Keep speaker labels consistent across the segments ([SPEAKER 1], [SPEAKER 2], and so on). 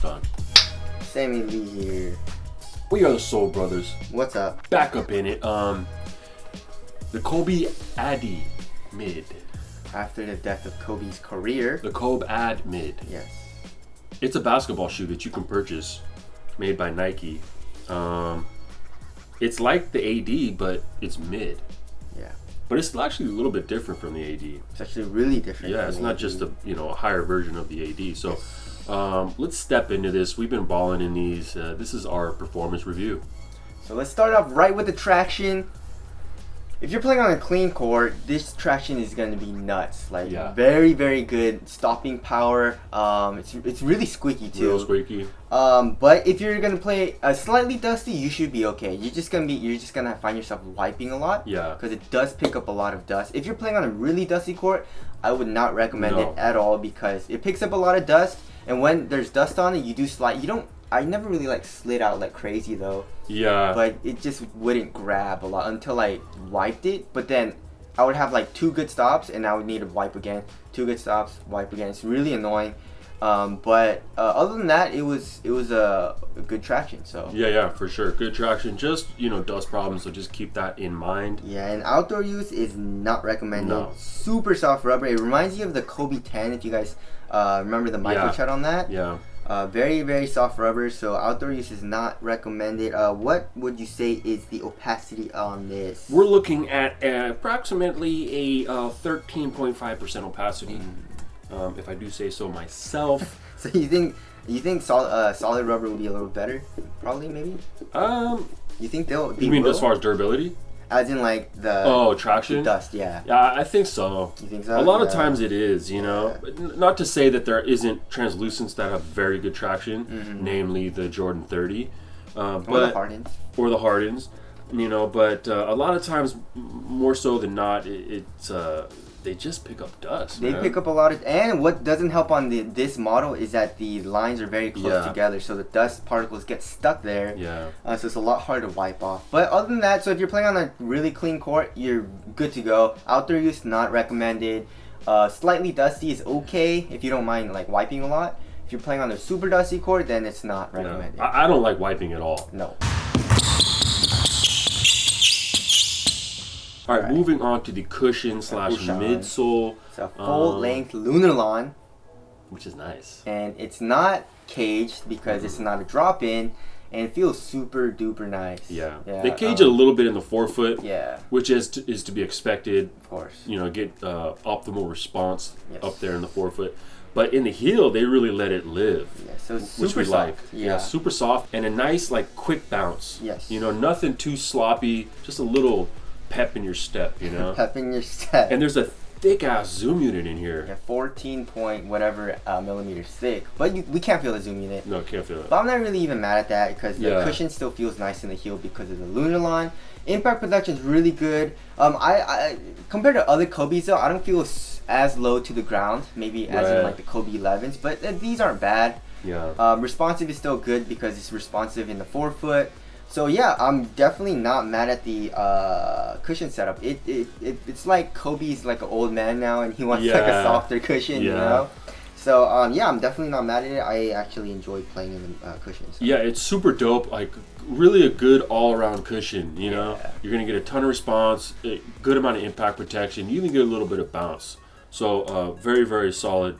[SPEAKER 1] Don.
[SPEAKER 2] Sammy Lee here.
[SPEAKER 1] We are the Soul Brothers.
[SPEAKER 2] What's up?
[SPEAKER 1] Back up in it. The Kobe Addy mid.
[SPEAKER 2] After the death of Kobe's career.
[SPEAKER 1] The Kobe Ad mid.
[SPEAKER 2] Yes.
[SPEAKER 1] It's a basketball shoe that you can purchase, made by Nike. It's like the AD, but it's mid.
[SPEAKER 2] Yeah.
[SPEAKER 1] But it's actually a little bit different from the AD.
[SPEAKER 2] It's actually really different.
[SPEAKER 1] Yeah, it's not just a higher version of the AD. So let's step into this. We've been balling in these. This is our performance review.
[SPEAKER 2] So let's start off right with the traction. If you're playing on a clean court, this traction is going to be nuts. Like very, very good stopping power. It's really squeaky too.
[SPEAKER 1] Real squeaky.
[SPEAKER 2] But if you're gonna play slightly dusty, you should be okay. You're just gonna find yourself wiping a lot.
[SPEAKER 1] Yeah.
[SPEAKER 2] Because it does pick up a lot of dust. If you're playing on a really dusty court, I would not recommend it at all because it picks up a lot of dust. And when there's dust on it, you do slide. I never really slid out like crazy though.
[SPEAKER 1] Yeah.
[SPEAKER 2] But it just wouldn't grab a lot until I wiped it. But then I would have like 2 good stops and I would need to wipe again. 2 good stops, wipe again. It's really annoying. But other than that, it was a good traction. So
[SPEAKER 1] yeah, for sure, good traction. Just dust problems, so just keep that in mind.
[SPEAKER 2] Yeah, and outdoor use is not recommended.
[SPEAKER 1] No.
[SPEAKER 2] Super soft rubber. It reminds you of the Kobe 10 if you guys remember the microchat on that.
[SPEAKER 1] Yeah.
[SPEAKER 2] Very, very soft rubber, so outdoor use is not recommended. What would you say is the opacity on this?
[SPEAKER 1] We're looking at approximately a 13.5% opacity, if I do say so myself.
[SPEAKER 2] So you think solid rubber would be a little better? Probably, maybe. You think they'll?
[SPEAKER 1] You mean as far as durability?
[SPEAKER 2] As in the
[SPEAKER 1] traction?
[SPEAKER 2] The dust, yeah.
[SPEAKER 1] Yeah, I think so.
[SPEAKER 2] You think so?
[SPEAKER 1] A lot of times it is, But not to say that there isn't translucents that have very good traction, namely the Jordan 30.
[SPEAKER 2] Or the Hardens.
[SPEAKER 1] Or the Hardens, but a lot of times, more so than not, they just pick up dust.
[SPEAKER 2] They pick up a lot of, and what doesn't help on this model is that the lines are very close together, so the dust particles get stuck there.
[SPEAKER 1] Yeah.
[SPEAKER 2] So it's a lot harder to wipe off. But other than that, so if you're playing on a really clean court, you're good to go. Outdoor use not recommended. Slightly dusty is okay if you don't mind wiping a lot. If you're playing on a super dusty court, then it's not recommended.
[SPEAKER 1] I don't like wiping at all.
[SPEAKER 2] No.
[SPEAKER 1] All right, moving on to the cushion / midsole.
[SPEAKER 2] It's a full-length lunar lawn.
[SPEAKER 1] Which is nice.
[SPEAKER 2] And it's not caged because it's not a drop-in, and it feels super duper nice.
[SPEAKER 1] Yeah. They cage it a little bit in the forefoot.
[SPEAKER 2] Yeah.
[SPEAKER 1] Which is to be expected.
[SPEAKER 2] Of course.
[SPEAKER 1] Get optimal response up there in the forefoot. But in the heel, they really let it live.
[SPEAKER 2] Yeah, so it's
[SPEAKER 1] which
[SPEAKER 2] super
[SPEAKER 1] we
[SPEAKER 2] soft.
[SPEAKER 1] like.
[SPEAKER 2] Yeah,
[SPEAKER 1] super soft and a nice quick bounce.
[SPEAKER 2] Yes.
[SPEAKER 1] Nothing too sloppy, just a little pep in your step,
[SPEAKER 2] Pep in your step.
[SPEAKER 1] And there's a thick ass zoom unit in here.
[SPEAKER 2] Yeah, 14 point whatever millimeters thick. But we can't feel the zoom unit.
[SPEAKER 1] No, can't feel it.
[SPEAKER 2] But I'm not really even mad at that because the cushion still feels nice in the heel because of the lunar lawn. Impact protection is really good. I compared to other Kobe's though, I don't feel as low to the ground. Maybe as in the Kobe 11s, but these aren't bad.
[SPEAKER 1] Yeah.
[SPEAKER 2] Responsive is still good because it's responsive in the forefoot. So yeah, I'm definitely not mad at the cushion setup. It's like Kobe's like an old man now, and he wants a softer cushion, So I'm definitely not mad at it. I actually enjoy playing in the cushions.
[SPEAKER 1] Yeah, it's super dope. Really a good all-around cushion. You're gonna get a ton of response, a good amount of impact protection. You even get a little bit of bounce. So very, very solid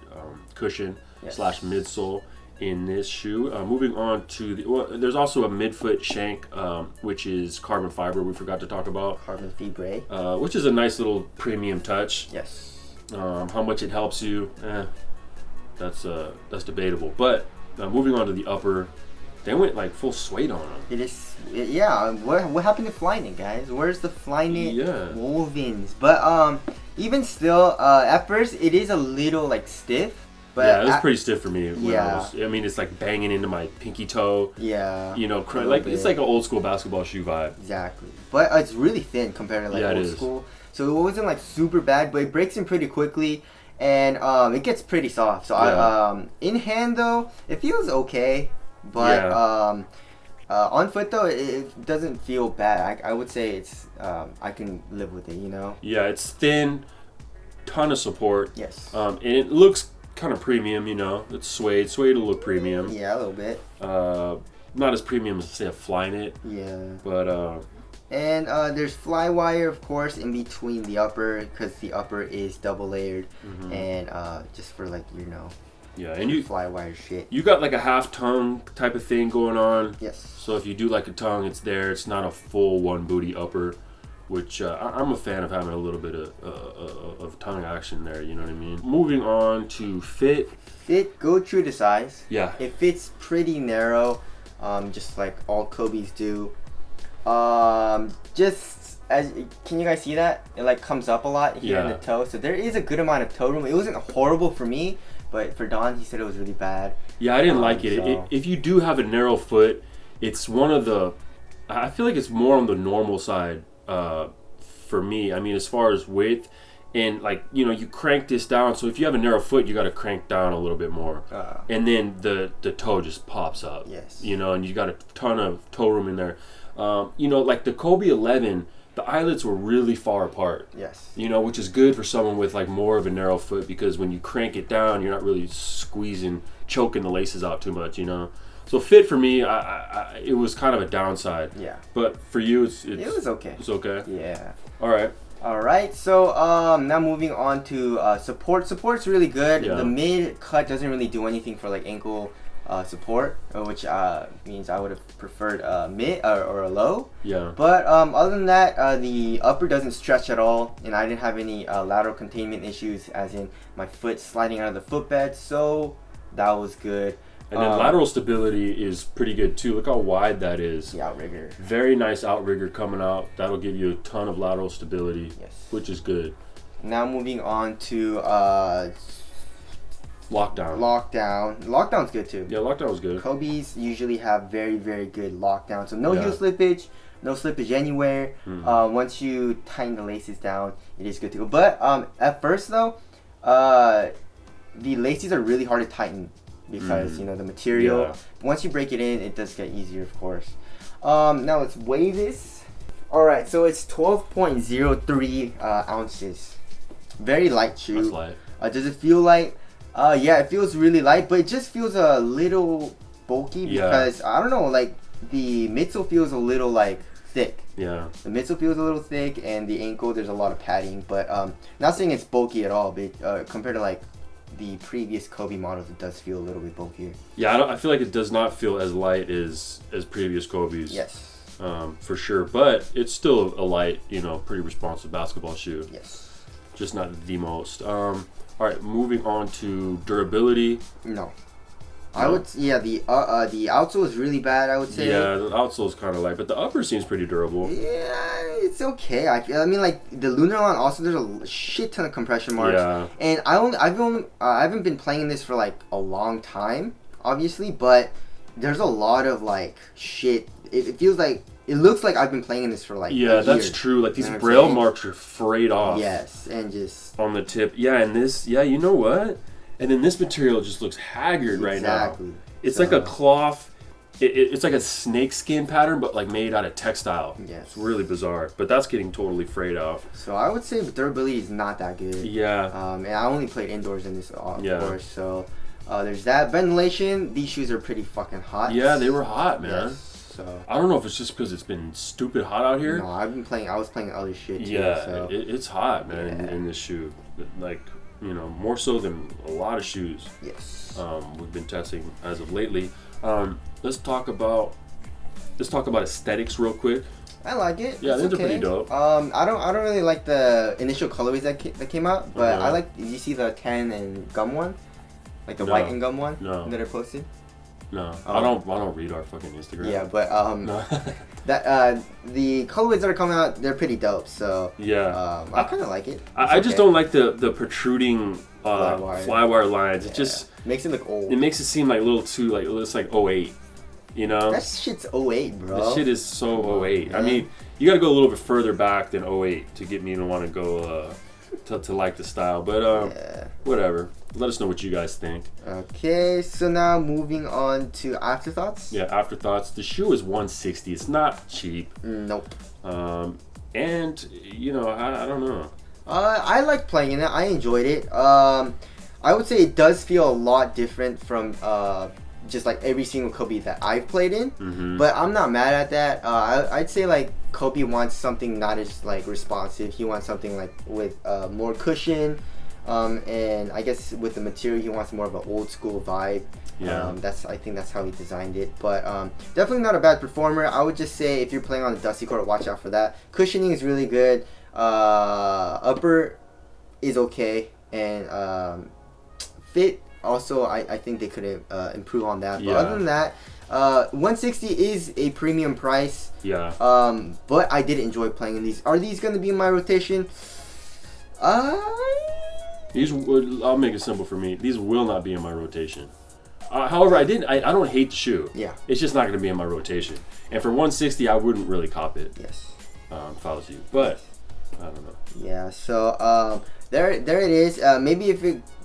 [SPEAKER 1] cushion / midsole in this shoe. Moving on to there's also a midfoot shank, which is carbon fiber. We forgot to talk about
[SPEAKER 2] carbon fibre,
[SPEAKER 1] which is a nice little premium touch.
[SPEAKER 2] Yes.
[SPEAKER 1] How much it helps you, that's debatable. But moving on to the upper, they went full suede on them.
[SPEAKER 2] It is, What happened to Flyknit, guys? Where's the Flyknit wovens? But even still, at first it is a little stiff. But
[SPEAKER 1] it was pretty stiff for me. It's banging into my pinky toe.
[SPEAKER 2] Yeah.
[SPEAKER 1] It's like an old school basketball shoe vibe.
[SPEAKER 2] Exactly. But it's really thin compared to old school. So it wasn't like super bad, but it breaks in pretty quickly, and it gets pretty soft. So in hand though, it feels okay, but on foot though, it doesn't feel bad. I would say it's I can live with it, you know.
[SPEAKER 1] Yeah, it's thin, ton of support.
[SPEAKER 2] Yes.
[SPEAKER 1] And it looks kind of premium, you know. It's suede. Suede will look premium.
[SPEAKER 2] Yeah, a little bit.
[SPEAKER 1] Not as premium as, say, a Flyknit.
[SPEAKER 2] Yeah.
[SPEAKER 1] But,
[SPEAKER 2] and there's fly wire, of course, in between the upper, because the upper is double layered. And just for, like, you know.
[SPEAKER 1] Yeah, and you
[SPEAKER 2] fly wire shit.
[SPEAKER 1] You got like a half tongue type of thing going on.
[SPEAKER 2] Yes.
[SPEAKER 1] So if you do like a tongue, it's there. It's not a full one booty upper, which I'm a fan of having a little bit of tongue action there. You know what I mean? Moving on to fit.
[SPEAKER 2] Fit, go true to size.
[SPEAKER 1] Yeah.
[SPEAKER 2] It fits pretty narrow, just like all Kobe's do. Just as can you guys see that? It like comes up a lot here in the toe, so there is a good amount of toe room. It wasn't horrible for me. But for Don, he said it was really bad.
[SPEAKER 1] Yeah, I didn't like it.
[SPEAKER 2] So.
[SPEAKER 1] If you do have a narrow foot, it's one of the... I feel like it's more on the normal side for me. I mean, as far as width. And, like, you know, you crank this down. So if you have a narrow foot, you got to crank down a little bit more. And then the toe just pops up.
[SPEAKER 2] Yes.
[SPEAKER 1] You know, and you got a ton of toe room in there. You know, like the Kobe 11... The eyelets were really far apart.
[SPEAKER 2] Yes.
[SPEAKER 1] You know, which is good for someone with like more of a narrow foot because when you crank it down, you're not really choking the laces out too much, you know. So fit for me, it was kind of a downside.
[SPEAKER 2] Yeah.
[SPEAKER 1] But for you, it
[SPEAKER 2] was okay.
[SPEAKER 1] It's okay.
[SPEAKER 2] Yeah.
[SPEAKER 1] All right.
[SPEAKER 2] All right. So now moving on to support. Support's really good.
[SPEAKER 1] Yeah.
[SPEAKER 2] The mid cut doesn't really do anything for like ankle support, which means I would have preferred a mid or a low.
[SPEAKER 1] Yeah.
[SPEAKER 2] But other than that, the upper doesn't stretch at all, and I didn't have any lateral containment issues, as in my foot sliding out of the footbed. So that was good.
[SPEAKER 1] And then lateral stability is pretty good too. Look how wide that is.
[SPEAKER 2] The outrigger.
[SPEAKER 1] Very nice outrigger coming out. That'll give you a ton of lateral stability.
[SPEAKER 2] Yes.
[SPEAKER 1] Which is good.
[SPEAKER 2] Now moving on to
[SPEAKER 1] Lockdown.
[SPEAKER 2] Lockdown's good too.
[SPEAKER 1] Yeah, lockdown was good.
[SPEAKER 2] Kobe's usually have very, very good lockdown. So no heel slippage, no slippage anywhere. Once you tighten the laces down, it is good to go. But at first though, the laces are really hard to tighten because you know the material.
[SPEAKER 1] Yeah.
[SPEAKER 2] Once you break it in, it does get easier, of course. Now let's weigh this. All right, so it's 12.03 ounces. Very light shoe.
[SPEAKER 1] That's light.
[SPEAKER 2] Does it feel light? Yeah, it feels really light, but it just feels a little bulky because I don't know, like the midsole feels a little like thick.
[SPEAKER 1] Yeah.
[SPEAKER 2] The midsole feels a little thick, and the ankle there's a lot of padding. But not saying it's bulky at all, but compared to like the previous Kobe models, it does feel a little bit bulkier.
[SPEAKER 1] Yeah, I feel like it does not feel as light as previous Kobe's.
[SPEAKER 2] Yes.
[SPEAKER 1] For sure, but it's still a light, you know, pretty responsive basketball shoe.
[SPEAKER 2] Yes.
[SPEAKER 1] Just not the most. All right, moving on to durability.
[SPEAKER 2] No. I would, the outsole is really bad, I would say.
[SPEAKER 1] Yeah, the outsole is kind of light, but the upper seems pretty durable.
[SPEAKER 2] Yeah, it's okay. I mean, like the lunar line also, there's a shit ton of compression marks. Yeah. And I haven't been playing this for like a long time, obviously, but there's a lot of like shit. It feels like it looks like I've been playing this for like a year.
[SPEAKER 1] That's true. Like these braille marks are frayed off.
[SPEAKER 2] Yes, and just
[SPEAKER 1] on the tip. Yeah, and this. Yeah, you know what? And then this material just looks haggard right now. It's like a cloth. It's like a snake skin pattern, but like made out of textile.
[SPEAKER 2] Yes.
[SPEAKER 1] It's really bizarre. But that's getting totally frayed off.
[SPEAKER 2] So I would say the durability is not that good.
[SPEAKER 1] Yeah.
[SPEAKER 2] And I only played indoors in this, of course. So there's that. Ventilation. These shoes are pretty fucking hot.
[SPEAKER 1] Yeah, they were hot, man.
[SPEAKER 2] Yes. So
[SPEAKER 1] I don't know if it's just because it's been stupid hot out here.
[SPEAKER 2] No, I was playing other shit too.
[SPEAKER 1] Yeah,
[SPEAKER 2] so.
[SPEAKER 1] It's hot, man, in this shoe. Like, you know, more so than a lot of shoes.
[SPEAKER 2] Yes.
[SPEAKER 1] We've been testing as of lately. Let's talk about aesthetics real quick.
[SPEAKER 2] I like it.
[SPEAKER 1] Yeah, these are pretty dope.
[SPEAKER 2] I don't really like the initial colorways that came out, but I like. Did you see the tan and gum one? Like the white and gum one that I posted?
[SPEAKER 1] No, I don't read our fucking Instagram.
[SPEAKER 2] Yeah, but the colorways that are coming out, they're pretty dope. So
[SPEAKER 1] yeah,
[SPEAKER 2] I kind of like it.
[SPEAKER 1] I just don't like the protruding flywire lines. Yeah. It just
[SPEAKER 2] makes it look old.
[SPEAKER 1] It makes it seem like a little too like it's like 08. You know?
[SPEAKER 2] That shit's 08, bro.
[SPEAKER 1] That shit is so 08. Man. I mean, you gotta go a little bit further back than 08 to get me to want to go to like the style. But whatever. Let us know what you guys think.
[SPEAKER 2] Okay, so now moving on to afterthoughts.
[SPEAKER 1] Yeah, afterthoughts. The shoe is $160. It's not cheap.
[SPEAKER 2] Nope.
[SPEAKER 1] And you know, I don't know.
[SPEAKER 2] I like playing in it. I enjoyed it. I I would say it does feel a lot different from just like every single Kobe that I've played in.
[SPEAKER 1] Mm-hmm.
[SPEAKER 2] But I'm not mad at that. I'd say like Kobe wants something not as like responsive. He wants something like with more cushion, and I guess with the material he wants more of an old school vibe.
[SPEAKER 1] Yeah.
[SPEAKER 2] I think that's how he designed it. But definitely not a bad performer. I would just say if you're playing on the dusty court, watch out for that. Cushioning is really good. Upper is okay, and fit also I think they could improve on that. But other than that, 160 is a premium price.
[SPEAKER 1] Yeah.
[SPEAKER 2] But I did enjoy playing in these. Are these going to be in my rotation?
[SPEAKER 1] I'll make it simple for me. These will not be in my rotation. However, I don't hate the shoe.
[SPEAKER 2] Yeah.
[SPEAKER 1] It's just not going to be in my rotation. And for 160, I wouldn't really cop it.
[SPEAKER 2] Yes.
[SPEAKER 1] If I was you, but I don't know.
[SPEAKER 2] Yeah. So there it is. Maybe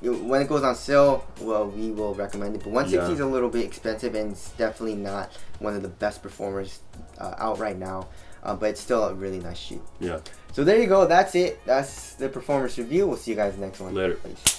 [SPEAKER 2] when it goes on sale, well, we will recommend it. But 160 is a little bit expensive, and it's definitely not one of the best performers out right now. But it's still a really nice shoe.
[SPEAKER 1] Yeah.
[SPEAKER 2] So there you go. That's it. That's the performance review. We'll see you guys next one.
[SPEAKER 1] Later.
[SPEAKER 2] Peace.